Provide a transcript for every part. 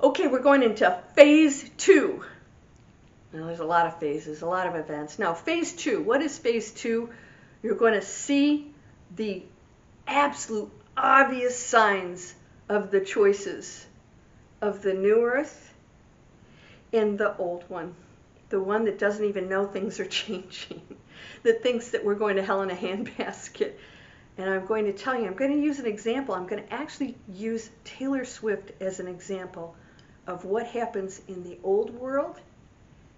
Okay, we're going into phase 2. Now, there's a lot of phases, a lot of events. Now, phase 2, what is phase 2? You're going to see the absolute obvious signs of the choices of the new earth and the old one. The one that doesn't even know things are changing, that thinks that we're going to hell in a handbasket. And I'm going to tell you, I'm going to use an example. I'm going to actually use Taylor Swift as an example of what happens in the old world,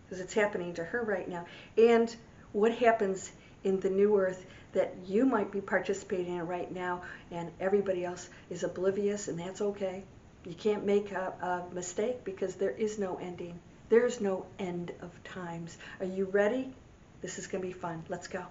because it's happening to her right now, and what happens in the new earth that you might be participating in right now, and everybody else is oblivious, and that's okay. You can't make a mistake because there is no ending. There's no end of times. Are you ready? This is going to be fun. Let's go.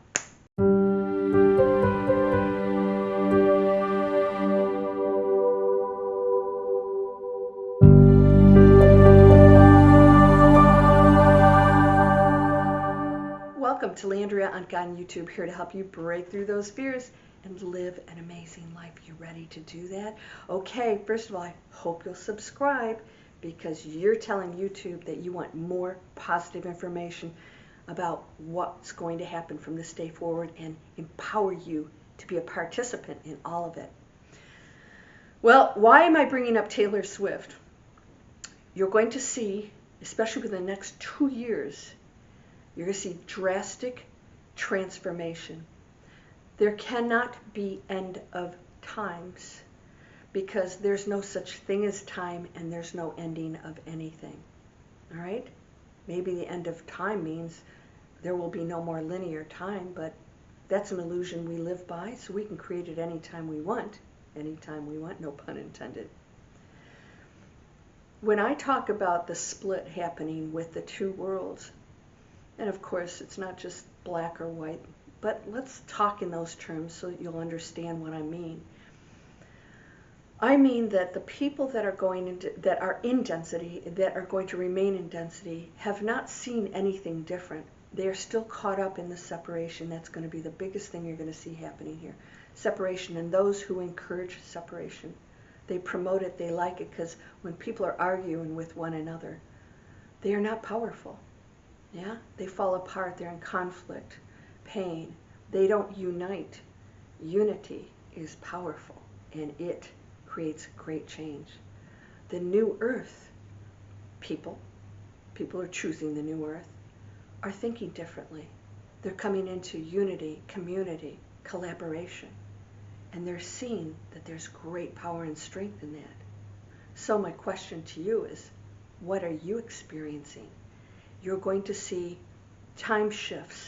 Welcome to Landria, Onkka on YouTube, here to help you break through those fears and live an amazing life. You ready to do that? Okay, first of all, I hope you'll subscribe because you're telling YouTube that you want more positive information about what's going to happen from this day forward and empower you to be a participant in all of it. Well, why am I bringing up Taylor Swift? You're going to see, especially within the next 2 years, you're going to see drastic transformation. There cannot be end of times because there's no such thing as time and there's no ending of anything. All right? Maybe the end of time means there will be no more linear time, but that's an illusion we live by, so we can create it anytime we want. Anytime we want, no pun intended. When I talk about the split happening with the two worlds, and of course, it's not just black or white, but let's talk in those terms so that you'll understand what I mean. I mean that the people that are in density, that are going to remain in density, have not seen anything different. They are still caught up in the separation. That's going to be the biggest thing you're going to see happening here. Separation, and those who encourage separation. They promote it, they like it, because when people are arguing with one another, they are not powerful. Yeah, they fall apart, they're in conflict, pain. They don't unite. Unity is powerful, and it creates great change. The new earth, people are choosing the new earth, are thinking differently. They're coming into unity, community, collaboration, and they're seeing that there's great power and strength in that. So my question to you is, what are you experiencing? You're going to see time shifts.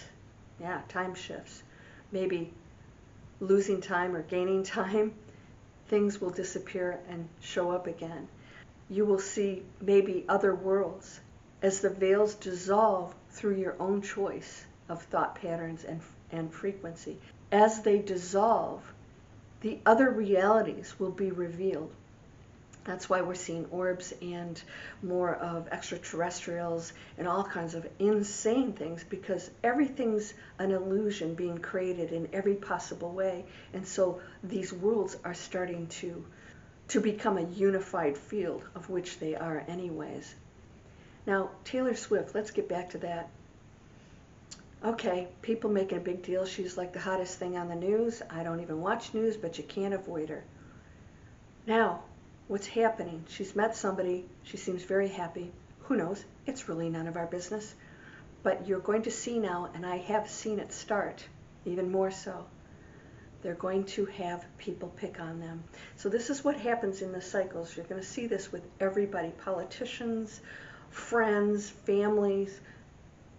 Yeah, time shifts. Maybe losing time or gaining time. Things will disappear and show up again. You will see maybe other worlds as the veils dissolve through your own choice of thought patterns and frequency. As they dissolve, the other realities will be revealed. That's why we're seeing orbs and more of extraterrestrials and all kinds of insane things, because everything's an illusion being created in every possible way. And so these worlds are starting to become a unified field, of which they are anyways. Now, Taylor Swift, let's get back to that. Okay, people making a big deal. She's like the hottest thing on the news. I don't even watch news, but you can't avoid her. Now, what's happening? She's met somebody. She seems very happy. Who knows? It's really none of our business. But you're going to see now, and I have seen it start, even more so. They're going to have people pick on them. So this is what happens in the cycles. You're going to see this with everybody, politicians, friends, families,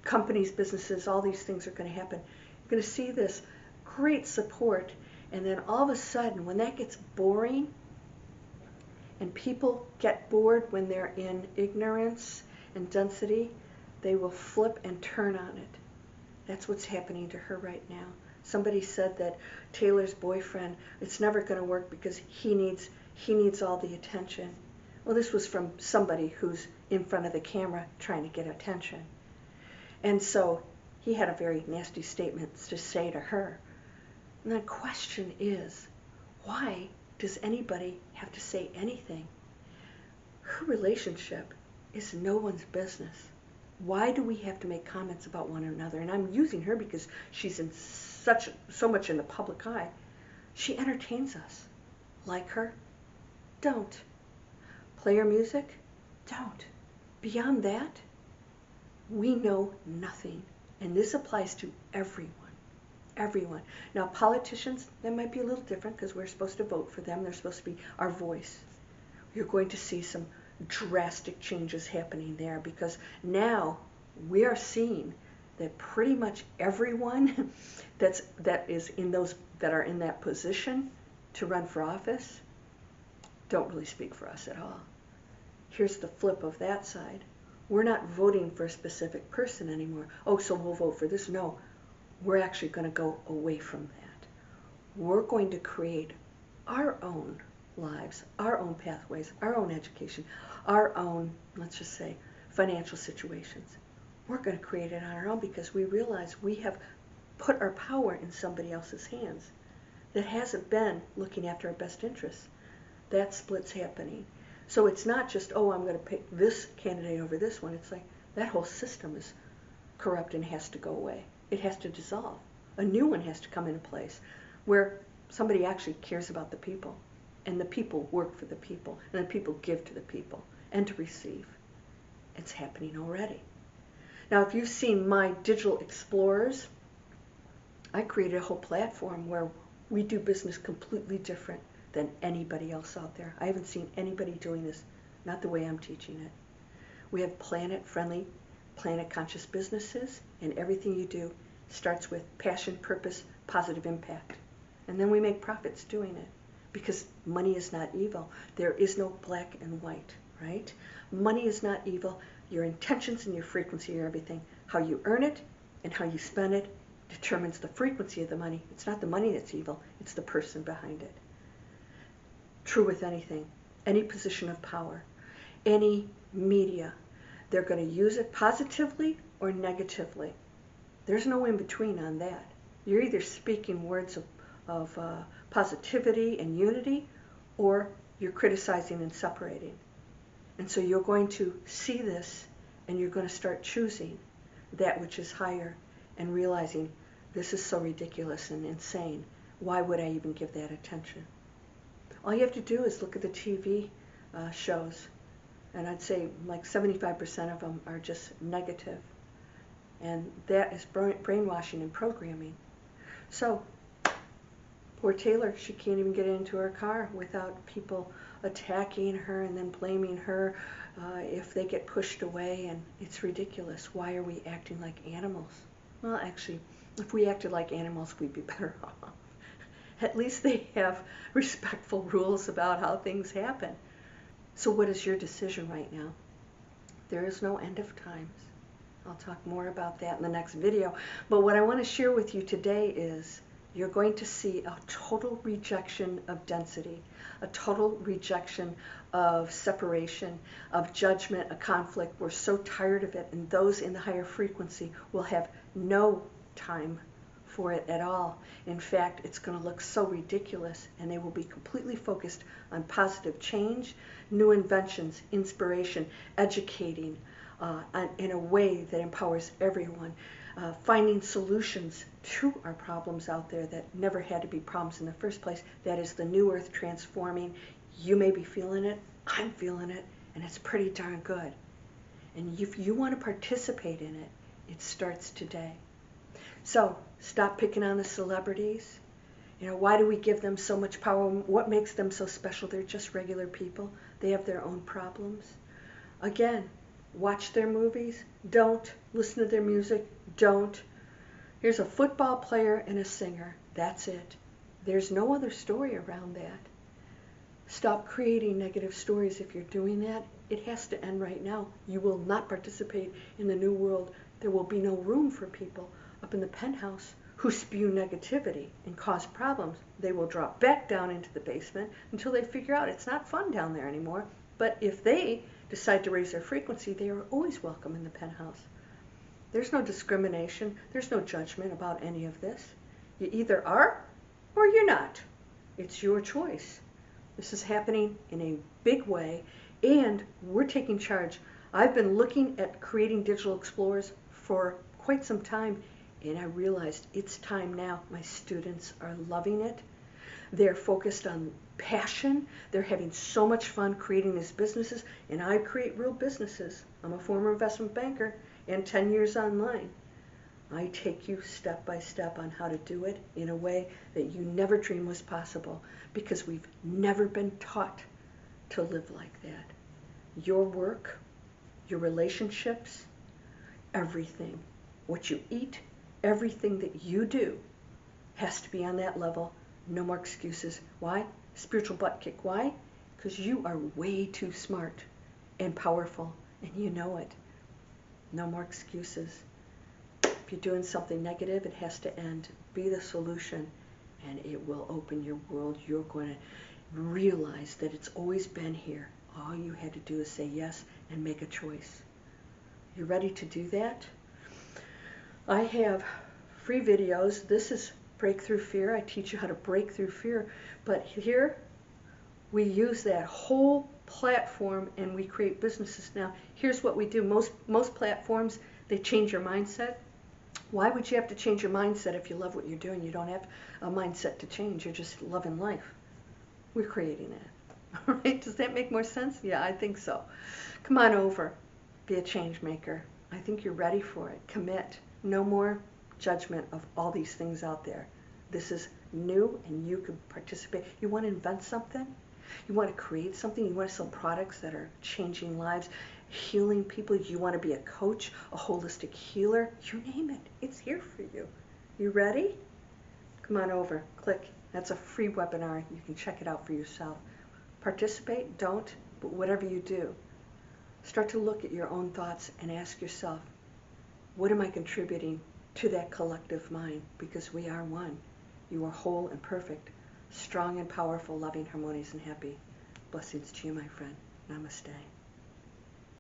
companies, businesses, all these things are going to happen. You're going to see this great support, and then all of a sudden, when that gets boring, and people get bored when they're in ignorance and density, they will flip and turn on it. That's what's happening to her right now. Somebody said that Taylor's boyfriend, it's never going to work because he needs all the attention. Well, this was from somebody who's in front of the camera trying to get attention. And so he had a very nasty statement to say to her. And the question is, why does anybody have to say anything? her relationship is no one's business. Why do we have to make comments about one another? And I'm using her because she's in so much in the public eye. She entertains us. Like her? Don't. Play her music? Don't. Beyond that, we know nothing. And this applies to everyone. Everyone. Now, politicians, that might be a little different because we're supposed to vote for them. They're supposed to be our voice. You're going to see some drastic changes happening there because now we are seeing that pretty much everyone that are in that position to run for office don't really speak for us at all. Here's the flip of that side. We're not voting for a specific person anymore. Oh, so we'll vote for this. No, we're actually going to go away from that. We're going to create our own lives, our own pathways, our own education, our own, let's just say, financial situations. We're going to create it on our own because we realize we have put our power in somebody else's hands that hasn't been looking after our best interests. That split's happening. So it's not just, oh, I'm going to pick this candidate over this one. It's like that whole system is corrupt and has to go away. It has to dissolve. A new one has to come into place where somebody actually cares about the people and the people work for the people and the people give to the people and to receive. It's happening already. Now, if you've seen my Digital Explorers, I created a whole platform where we do business completely different than anybody else out there. I haven't seen anybody doing this, not the way I'm teaching it. We have planet-friendly, planet-conscious businesses, and everything you do starts with passion, purpose, positive impact. And then we make profits doing it because money is not evil. There is no black and white, right? Money is not evil. Your intentions and your frequency are everything. How you earn it and how you spend it determines the frequency of the money. It's not the money that's evil, it's the person behind it. True with anything, any position of power, any media. They're going to use it positively or negatively. There's no in between on that. You're either speaking words of positivity and unity, or you're criticizing and separating. And so you're going to see this, and you're going to start choosing that which is higher and realizing this is so ridiculous and insane. Why would I even give that attention? All you have to do is look at the TV shows, and I'd say like 75% of them are just negative. And that is brainwashing and programming. So, poor Taylor, she can't even get into her car without people attacking her and then blaming her if they get pushed away, and it's ridiculous. Why are we acting like animals? Well, actually, if we acted like animals, we'd be better off. At least they have respectful rules about how things happen. So what is your decision right now? There is no end of times. I'll talk more about that in the next video. But what I want to share with you today is you're going to see a total rejection of density, a total rejection of separation, of judgment, a conflict. We're so tired of it, and those in the higher frequency will have no time for it at all. In fact, it's going to look so ridiculous, and they will be completely focused on positive change, new inventions, inspiration, educating in a way that empowers everyone, finding solutions to our problems out there that never had to be problems in the first place. That is the new earth transforming. You may be feeling it, I'm feeling it, and it's pretty darn good. And if you want to participate in it, it starts today. So stop picking on the celebrities. You know, why do we give them so much power? What makes them so special? They're just regular people. They have their own problems. Again, watch their movies. Don't. Listen to their music. Don't. Here's a football player and a singer. That's it. There's no other story around that. Stop creating negative stories if you're doing that. It has to end right now. You will not participate in the new world. There will be no room for people up in the penthouse who spew negativity and cause problems. They will drop back down into the basement until they figure out it's not fun down there anymore. But if they decide to raise their frequency, they are always welcome in the penthouse. There's no discrimination. There's no judgment about any of this. You either are or you're not. It's your choice. This is happening in a big way, And we're taking charge. I've been looking at creating digital explorers for quite some time, and I realized it's time now. My students are loving it. They're focused on passion. They're having so much fun creating these businesses, and I create real businesses. I'm a former investment banker and 10 years online. I take you step by step on how to do it in a way that you never dreamed was possible, because we've never been taught to live like that. Your work, your relationships, everything, what you eat, everything that you do has to be on that level. No more excuses. Why? Spiritual butt kick. Why? Because you are way too smart and powerful, and you know it. No more excuses. If you're doing something negative, it has to end. Be the solution, and it will open your world. You're going to realize that it's always been here. All you had to do is say yes and make a choice. You ready to do that? I have free videos. This is Breakthrough Fear. I teach you how to break through fear. But here, we use that whole platform and we create businesses. Now, here's what we do. Most platforms, they change your mindset. Why would you have to change your mindset if you love what you're doing? You don't have a mindset to change. You're just loving life. We're creating that. All right? Does that make more sense? Yeah, I think so. Come on over. Be a change maker. I think you're ready for it. Commit. No more judgment of all these things out there. This is new and you can participate. You want to invent something? You want to create something? You want to sell products that are changing lives, healing people? You want to be a coach, a holistic healer? You name it. It's here for you. You ready? Come on over. Click. That's a free webinar. You can check it out for yourself. Participate, don't, but whatever you do, start to look at your own thoughts and ask yourself, what am I contributing to that collective mind? Because we are one. You are whole and perfect, strong and powerful, loving, harmonious, and happy. Blessings to you, my friend. Namaste.